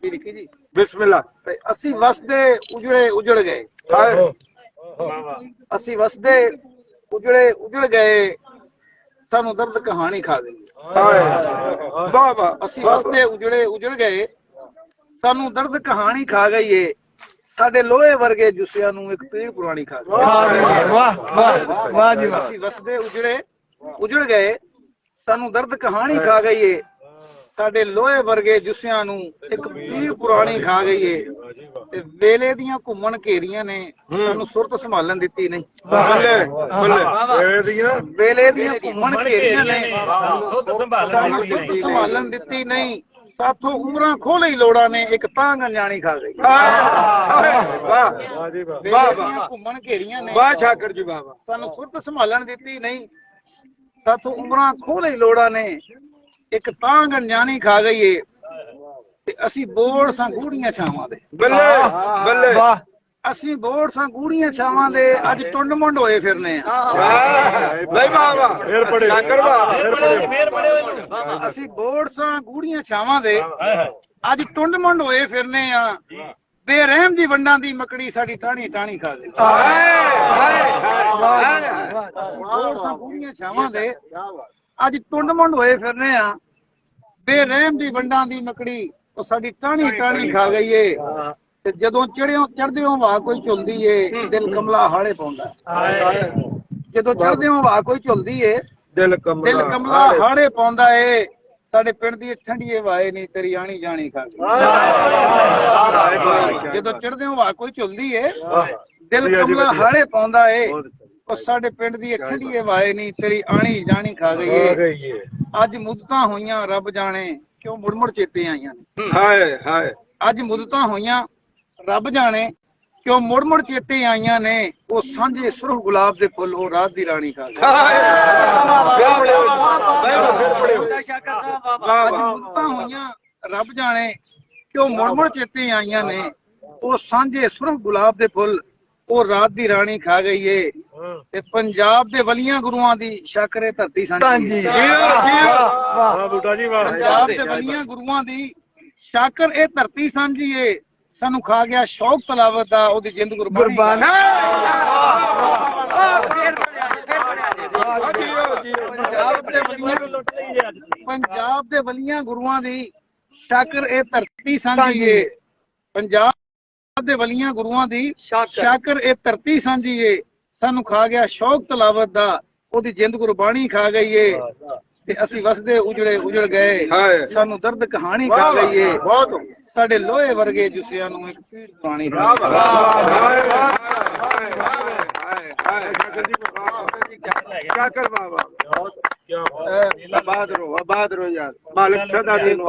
लिखी जी बिस्मिल्लाह। असी वसदे उजड़े उजड़ गए, असी वसदे उजड़े उजड़ गए, सानू दर्द कहानी खा गई। वाह वाह। असी वसदे उजड़े उजड़ गए, सानू दर्द कहानी खा गई है, साडे लोहे वर्गे जुसिया नू एक पीड़ पुरानी खा गई। वाह जी वाह। असी वसदे उजड़े उजड़ गए, सानू दर्द कहानी खा गई है, साडे लोहे वर्गे जुसिया नू एक पीड़ पुरानी खा गई है। ते वेले दियां घुम्मन घेरियां ने सानू सुरत संभालन दित्ती नहीं। वेले दियां घुम्मन घेरियां ने सानू सुरत संभालन दित्ती नहीं, साथों उमरां खोले ही लोड़ा ने एक तांग अनजानी खा गई। घुम्मन घेरियां ने वाह शाकर जी वाह वाह। सानू सुरत संभालन दित्ती नहीं, साथों उमरां खोले ही लोड़ा ने एक तांग अनजानी खा गई है। ते असी बोड़ सां गूड़ियां छावां दे, बल्ले बल्ले। असी बोड़ सां गूड़ियां छावां दे अज टुंड मुंड होए फिरने आ। भाई वाह वाह। फिर पड़े शाकर वाह। असी बोड़ सां गूड़ियां छावां दे अज टुंड मुंड होए फिरने आ, बेरहम दी वंडां दी मकड़ी साडी टाणी टाणी खा गई। असी बोड़ सां गूड़ियां छावां दे अज टुंड मुंड होए फिरने आ, बेरहम दी वंडां दी मकड़ी ਉਹ ਸਾਡੀ ਟਾਣੀ ਟਾਣੀ ਖਾ ਗਈ ਏ। ਤੇ ਜਦੋਂ ਚੜ੍ਹਦਿਓ ਹਵਾ ਕੋਈ ਝੁਲਦੀ ਏ, ਦਿਲ ਕਮਲਾ ਹਾਲੇ ਪਾਉਂਦਾ। ਜਦੋਂ ਚੜ੍ਹਦਿਓ ਹਵਾ ਕੋਈ ਝੁਲਦੀ ਏ, ਦਿਲ ਕਮਲਾ ਹਾੜੇ ਪਾਉਂਦਾ ਏ। ਸਾਡੇ ਪਿੰਡ ਦੀ ਠੰਡੀ ਹਵਾਏ ਨਹੀਂ ਤੇਰੀ ਆਣੀ ਜਾਣੀ ਖਾ ਗਈ। ਜਦੋਂ ਚੜ੍ਹਦਿਓ ਹਵਾ ਕੋਈ ਝੁਲਦੀ ਏ, ਦਿਲ ਕਮਲਾ ਹਾੜੇ ਪਾਉਂਦਾ ਏ। ਉਹ ਸਾਡੇ ਪਿੰਡ ਦੀ ਠੰਡੀ ਹਵਾਏ ਨਹੀਂ ਤੇਰੀ ਆਣੀ ਜਾਣੀ ਖਾ ਗਈ ਏ। ਅੱਜ ਮੁੱਦਤਾਂ ਹੋਈਆਂ ਰੱਬ ਜਾਣੇ क्यों मुड़ मुड़ चेते आईयां ने। हाय हाय। अज मुदतां होईयां रब जाने क्यों मुड़ मुड़ चेते आईयां ने, वो सांझे सुरख गुलाब दे फुल वो रात दी रानी खा गई। अज मुदतां होईयां रब जाने क्यों मुड़ मुड़ चेते आईयां ने, वो सांझे सुरख गुलाब दे फुल वो रात दी रानी खा गई है। ते पंजाब दे वलियां गुरुआं दी शाकरे धरती सांझी। पंजाब दे वलियां गुरुआं दी शाकर ए धरती सांझी है, सानू खा गया शौक तलावत दा ओदी जिंद कुर्बान। पंजाब दे वलियां गुरुआं दी शाकर ए धरती सांझी है, पंजाब दे वलियां गुरुआं दी शाकर ए धरती सांझी है, सानू खा गया शौक तलावत दा ओदी जिंद कुर्बानी खा गई है। ते असी वसदे उजड़े उजड़ गए, सानू दर्द कहानी खा गई है, साडे लोहे वर्गे जुसिया नू एक पीड़ पुरानी खा शाकर बाबा। आबाद रहो यार, मालिक सदा दिन